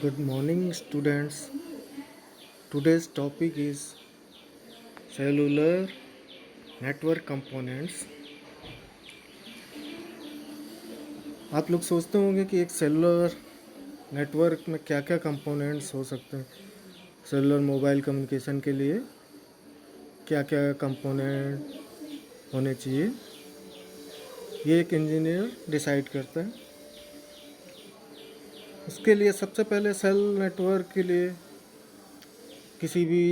Good morning, students. Today's topic is cellular network components. आप लोग सोचते होंगे कि एक सेलुलर नेटवर्क में क्या क्या कंपोनेंट्स हो सकते हैं। सेलुलर मोबाइल कम्युनिकेशन के लिए क्या क्या कंपोनेंट होने चाहिए, ये एक इंजीनियर डिसाइड करता है। उसके लिए सबसे पहले सेल नेटवर्क के लिए किसी भी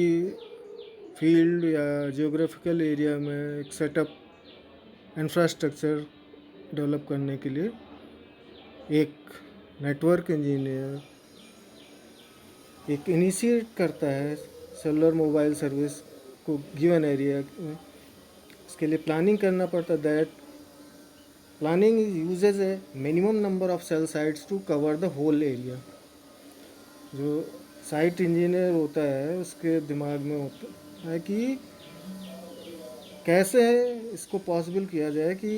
फील्ड या जियोग्राफिकल एरिया में एक सेटअप इंफ्रास्ट्रक्चर डेवलप करने के लिए एक नेटवर्क इंजीनियर एक इनिशिएट करता है सेलुलर मोबाइल सर्विस को गिवन एरिया में। इसके लिए प्लानिंग करना पड़ता है। That planning uses a minimum number of cell sites to cover the whole area. जो साइट इंजीनियर होता है उसके दिमाग में होता है कि कैसे इसको पॉसिबल किया जाए कि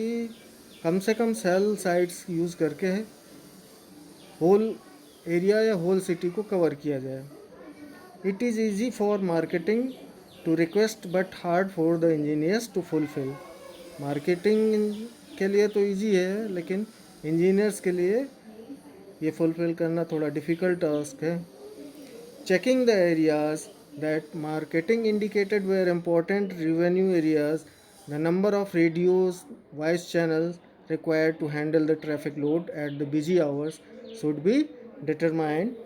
कम से कम सेल साइट्स यूज़ करके होल एरिया या होल सिटी को कवर किया जाए। It is easy for marketing to request but hard for the engineers to fulfil. Marketing के लिए तो इजी है, लेकिन इंजीनियर्स के लिए ये फुलफिल करना थोड़ा डिफ़िकल्ट टास्क है। Checking the areas that marketing indicated were important revenue areas, the number of radios voice channels required to handle the traffic load at the busy hours should be determined.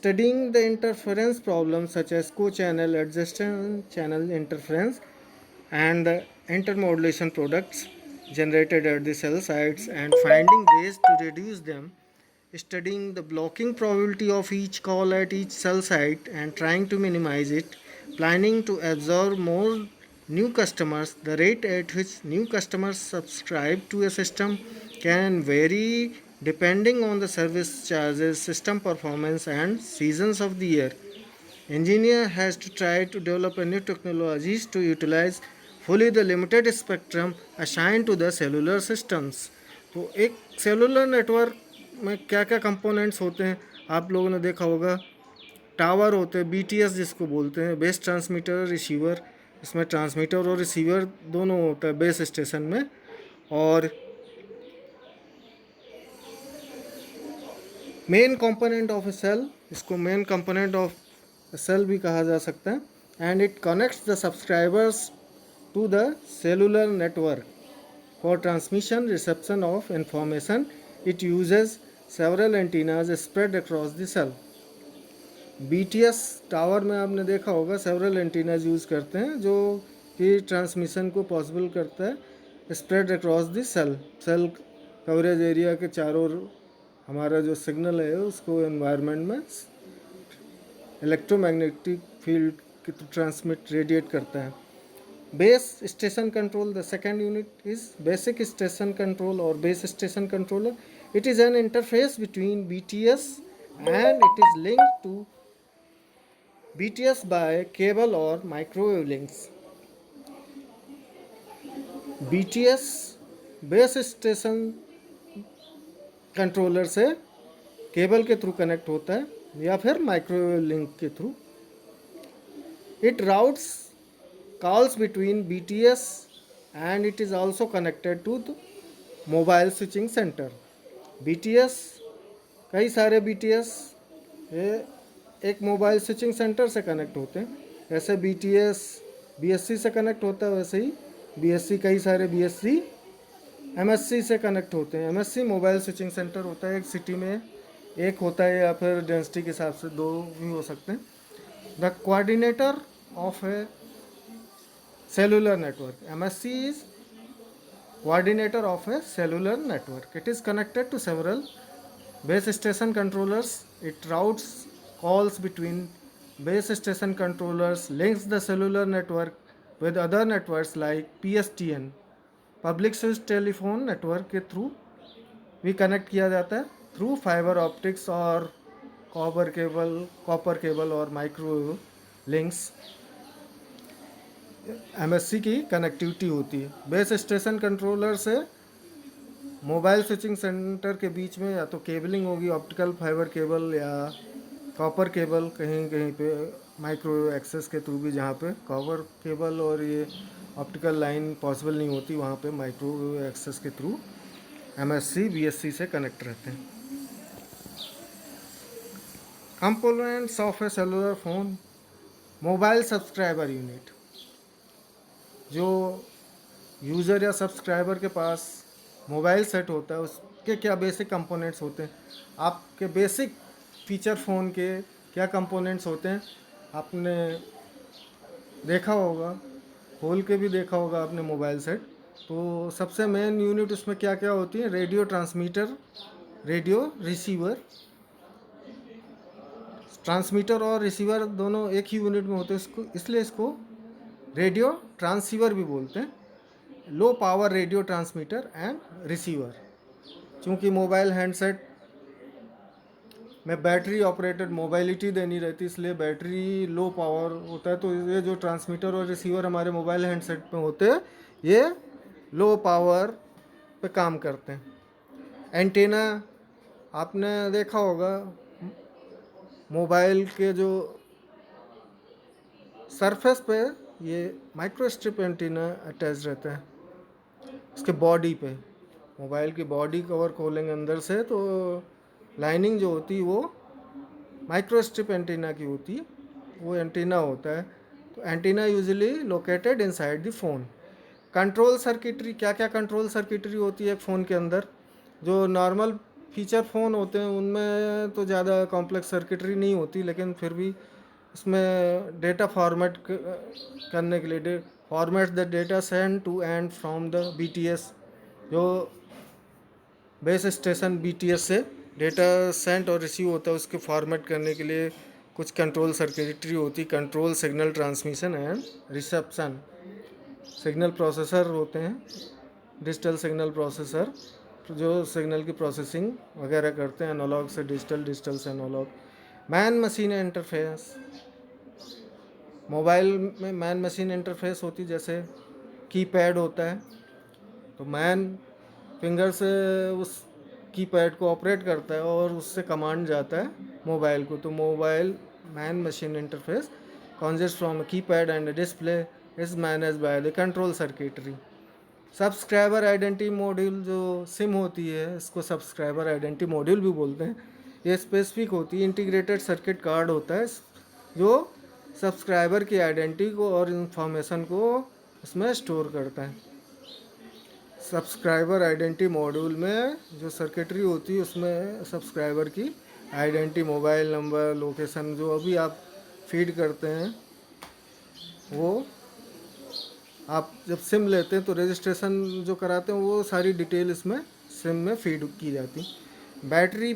Studying the interference problems such as co-channel, adjacent channel interference, and the intermodulation products generated at the cell sites and finding ways to reduce them. Studying the blocking probability of each call at each cell site and trying to minimize it. Planning to absorb more new customers. The rate at which new customers subscribe to a system can vary depending on the service charges, system performance, and seasons of the year. Engineer has to try to develop a new technologies to utilize fully the limited spectrum assigned to the cellular systems. तो एक cellular network में क्या क्या components होते हैं आप लोगों ने देखा होगा। टावर होते हैं, BTS जिसको बोलते हैं, बेस ट्रांसमीटर रिसीवर। इसमें ट्रांसमीटर और रिसीवर दोनों होता है बेस स्टेशन में। और main component of a cell, इसको मेन कंपोनेंट ऑफ सेल भी कहा जा सकता है। And it connects the subscribers to the cellular network for transmission reception of information. It uses several antennas spread across the cell. BTS tower में आपने देखा होगा सेवरल एंटीनाज यूज़ करते हैं जो कि ट्रांसमिशन को पॉसिबल करता है spread across the cell. Cell coverage area के चारों हमारा जो सिग्नल है उसको एनवायरनमेंट में इलेक्ट्रोमैग्नेटिक फील्ड की ट्रांसमिट रेडिएट करता है। Base station control, the second unit is basic station control और base station controller. It is an interface between BTS and it is linked to BTS by cable or microwave links. BTS base station controller से cable के through connect होता है या फिर microwave link के through. It routes calls between BTS and it is also connected to the mobile switching centre. BTS कई सारे BTS ये एक मोबाइल स्विचिंग सेंटर से कनेक्ट होते हैं। जैसे BTS BSC से कनेक्ट होता है, वैसे ही BSC कई सारे BSC MSC से कनेक्ट होते हैं। MSC मोबाइल स्विचिंग सेंटर होता है, एक सिटी में एक होता है या फिर डेंसिटी के हिसाब से दो भी हो सकते हैं। The coordinator of A cellular network, MSC is coordinator of a cellular network. It is connected to several base station controllers. It routes calls between base station controllers, links the cellular network with other networks like PSTN, public switch telephone network के through भी connect किया जाता है through fibre optics और copper cable और microwave links. MSC की connectivity होती है। बेस स्टेशन कंट्रोलर से मोबाइल स्विचिंग सेंटर के बीच में या तो केबलिंग होगी, ऑप्टिकल फाइबर केबल या कॉपर केबल कहीं कहीं पे माइक्रोवेव एक्सेस के थ्रू भी, जहाँ पे कॉपर केबल और ये ऑप्टिकल लाइन पॉसिबल नहीं होती, वहाँ पे माइक्रोवेव एक्सेस के थ्रू MSC BSC से कनेक्ट रहते हैं। Components of A cellular phone. Mobile subscriber unit, जो यूज़र या सब्सक्राइबर के पास मोबाइल सेट होता है उसके क्या बेसिक कंपोनेंट्स होते हैं। आपके बेसिक फीचर फ़ोन के क्या कंपोनेंट्स होते हैं आपने देखा होगा, खोल के भी देखा होगा आपने मोबाइल सेट। तो सबसे मेन यूनिट उसमें क्या क्या होती है, radio transmitter, radio receiver. Transmitter और रिसीवर दोनों एक ही यूनिट में होते हैं, इसको इसलिए इसको रेडियो ट्रांसीवर भी बोलते हैं। Low power radio transmitter and receiver. चूँकि मोबाइल हैंडसेट में बैटरी ऑपरेटेड मोबाइलिटी देनी रहती, इसलिए बैटरी लो पावर होता है। तो ये जो ट्रांसमीटर और रिसीवर हमारे मोबाइल हैंडसेट में होते हैं, ये लो पावर पे काम करते हैं। एंटीना आपने देखा होगा, मोबाइल के जो सरफेस पे ये माइक्रोस्ट्रिप एंटीना अटैच रहता है उसके बॉडी पे। मोबाइल की बॉडी कवर खोलेंगे अंदर से तो लाइनिंग जो होती है वो माइक्रोस्ट्रिप एंटीना की होती है, वो एंटीना होता है। तो antenna usually located inside the phone. Control circuitry, क्या क्या कंट्रोल सर्किटरी होती है एक फ़ोन के अंदर। जो नॉर्मल फीचर फ़ोन होते हैं उनमें तो ज़्यादा कॉम्प्लेक्स सर्किटरी नहीं होती, लेकिन फिर भी इसमें डेटा फॉर्मेट करने के लिए format the data send to and from the BTS, जो बेस स्टेशन BTS से डेटा सेंड और रिसीव होता है, उसके फॉर्मेट करने के लिए कुछ कंट्रोल सर्किटरी होती। Control signal transmission and reception. Signal processor होते हैं, डिजिटल सिग्नल प्रोसेसर, जो सिग्नल की प्रोसेसिंग वगैरह करते हैं, एनालॉग से डिजिटल, डिजिटल से analogue. Man machine interface. Mobile में मैन मशीन इंटरफेस होती, जैसे कीपैड होता है तो मैन फिंगर से उस कीपैड को ऑपरेट करता है और उससे कमांड जाता है मोबाइल को। तो mobile man machine interface consists from a keypad and a display is managed by the control circuitry. Subscriber identity module, जो सिम होती है इसको सब्सक्राइबर आइडेंटिटी मॉड्यूल भी बोलते हैं। ये स्पेसिफिक होती है, इंटीग्रेटेड सर्किट कार्ड होता है जो सब्सक्राइबर की आइडेंटिटी को और इंफॉर्मेशन को उसमें स्टोर करता है। सब्सक्राइबर आइडेंटिटी मॉड्यूल में जो सर्किटरी होती है उसमें सब्सक्राइबर की आइडेंटिटी, मोबाइल नंबर, लोकेशन, जो अभी आप फीड करते हैं वो आप जब सिम लेते हैं तो रजिस्ट्रेशन जो कराते हैं वो सारी डिटेल इसमें सिम में फीड की जाती। बैटरी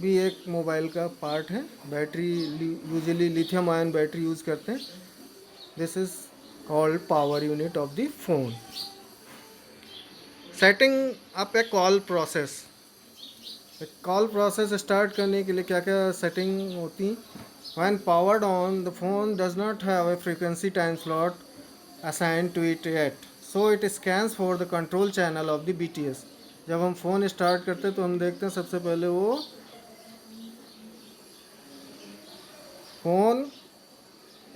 भी एक मोबाइल का पार्ट है। Battery usually lithium ion battery use करते हैं। This is called power unit of the phone. Setting up A call process. Call process start करने के लिए क्या क्या सेटिंग होती। When powered on, the phone does not have a frequency time slot assigned to it yet, so it scans for the control channel of the BTS. जब हम phone start करते हैं तो हम देखते हैं सबसे पहले वो फ़ोन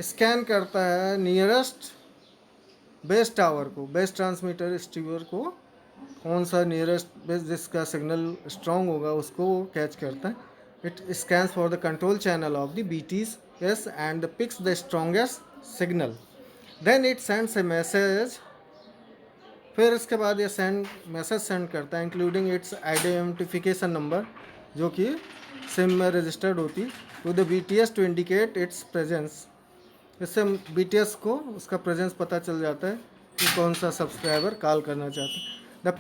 स्कैन करता है नियरेस्ट बेस टावर को, बेस ट्रांसमीटर रिसीवर को, कौन सा नियरेस्ट बेस जिसका सिग्नल स्ट्रॉन्ग होगा उसको वो कैच करता है। It scans for the control channel of the BTS and picks the strongest signal. Then it sends a message. फिर इसके बाद ये मैसेज सेंड करता है इंक्लूडिंग इट्स आइडेंटिफिकेशन नंबर, जो कि सिम में रजिस्टर्ड होती, to the BTS to indicate its presence. इससे BTS को उसका प्रेजेंस पता चल जाता है कि कौन सा सब्सक्राइबर कॉल करना चाहता है। The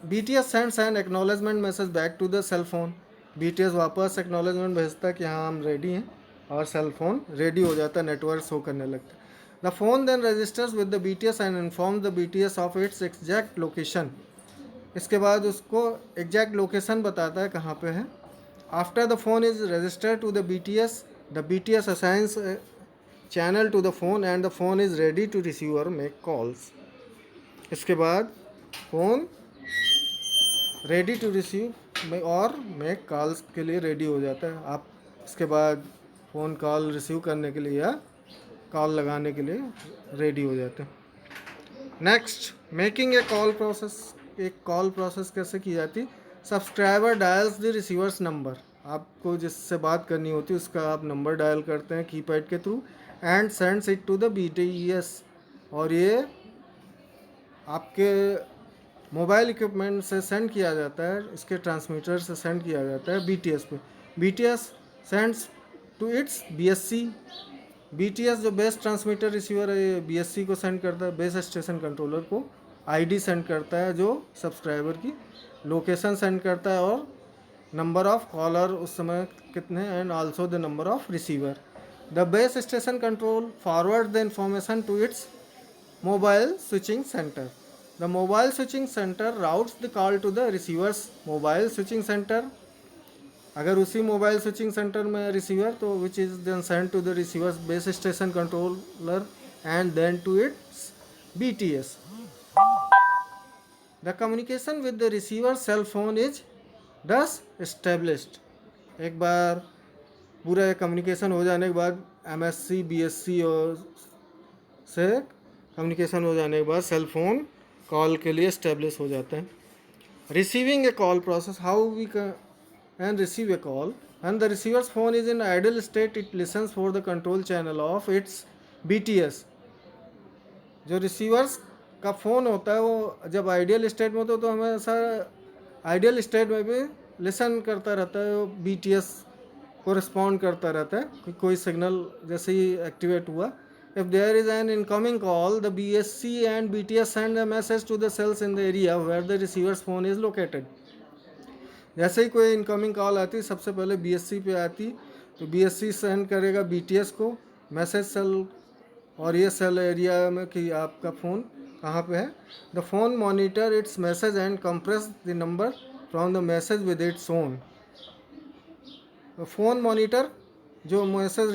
BTS sends an acknowledgement message back to the cell phone. BTS वापस एक्नॉलेजमेंट भेजता है कि हाँ हम रेडी हैं, और सेल फोन रेडी हो जाता है, नेटवर्क शो करने लगता है। The phone then registers with the BTS and inform the BTS of its exact location. इसके बाद उसको एग्जैक्ट लोकेशन बताता है कहाँ पे है। After the phone is registered to the BTS assigns channel to the phone and the phone is ready to receive और make calls. इसके बाद फ़ोन रेडी टू रिसीव और मेक कॉल्स के लिए रेडी हो जाता है। आप इसके बाद फ़ोन कॉल रिसीव करने के लिए या कॉल लगाने के लिए रेडी हो जाते हैं। Next, making a call process. एक कॉल प्रोसेस कैसे की जाती? Subscriber dials the receiver's number. आपको जिससे बात करनी होती है उसका आप नंबर डायल करते हैं कीपैड के through and sends it to the BTS, और ये आपके मोबाइल इक्विपमेंट से सेंड किया जाता है, इसके ट्रांसमीटर से सेंड किया जाता है BTS पे। BTS sends to its BSC। BTS जो बेस ट्रांसमीटर रिसीवर है ये BSC को सेंड करता है, बेस स्टेशन कंट्रोलर को ID सेंड करता है जो सब्सक्राइबर की लोकेशन सेंड करता है और नंबर ऑफ कॉलर उस समय कितने, and also the number of receiver. The base station control forward the information to its mobile switching centre. The mobile switching centre routes the call to the receiver's mobile switching centre. अगर उसी mobile switching centre में receiver तो which is then send to the receiver's base station controller and then to its BTS। The communication with the receiver cell phone is thus established। एक बार पूरा communication हो जाने के बाद MSC BSC और से कम्युनिकेशन हो जाने के बाद सेल फोन कॉल के लिए इस्टेब्लिश हो जाता है। Receiving a call process, how we can receive a call. And the receiver's phone is in idle state, it listens for the control channel of its BTS। जो receiver's का phone होता है वो जब आइडियल स्टेट में होता है तो हमेशा आइडियल स्टेट में भी लिसन करता रहता है, BTS को रिस्पॉन्ड करता रहता है कि कोई सिग्नल जैसे ही एक्टिवेट हुआ। If there is an incoming call the BSC and BTS send a message to the cells in the area where the receiver's phone is located. जैसे ही कोई इनकमिंग कॉल आती सबसे पहले BSC पे आती तो BSC सेंड करेगा BTS को मैसेज सेल, और ये सेल एरिया में कि आपका फ़ोन कहाँ पे है। The phone monitor it's message and compress the number from the message with its own. Phone monitor जो मैसेज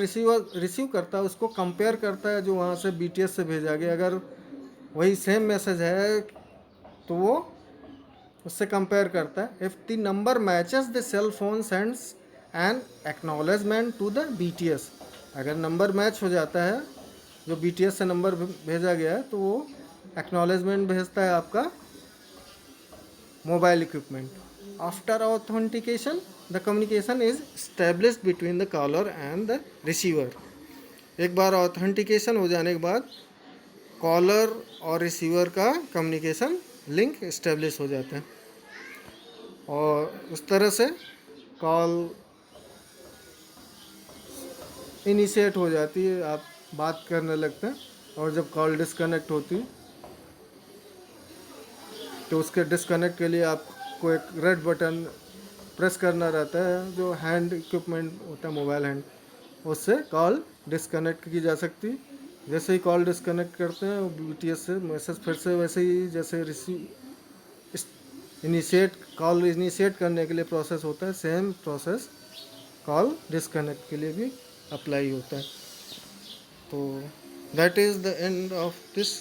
रिसीव करता है उसको कंपेयर करता है जो वहाँ से BTS से भेजा गया, अगर वही सेम मैसेज है तो वो उससे कंपेयर करता है। If the number matches the cell phone sends an acknowledgement to the BTS। अगर नंबर मैच हो जाता है जो BTS से नंबर भेजा गया है तो वो एक्नॉलेजमेंट भेजता है आपका mobile equipment. After authentication the communication is established between the caller and the receiver. एक बार ऑथेंटिकेशन हो जाने के बाद कॉलर और रिसीवर का कम्युनिकेशन लिंक इस्टेब्लिश हो जाता है और उस तरह से कॉल इनिशिएट हो जाती है, आप बात करने लगते हैं। और जब कॉल डिस्कनेक्ट होती है तो उसके डिस्कनेक्ट के लिए आपको एक रेड बटन प्रेस करना रहता है जो हैंड इक्विपमेंट होता है मोबाइल हैंड, उससे कॉल डिस्कनेक्ट की जा सकती। जैसे ही कॉल डिस्कनेक्ट करते हैं BTS से मैसेज फिर से वैसे ही जैसे कॉल इनिशिएट करने के लिए प्रोसेस होता है, सेम प्रोसेस कॉल डिस्कनेक्ट के लिए भी अप्लाई होता है। तो that is the end of this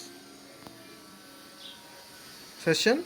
session।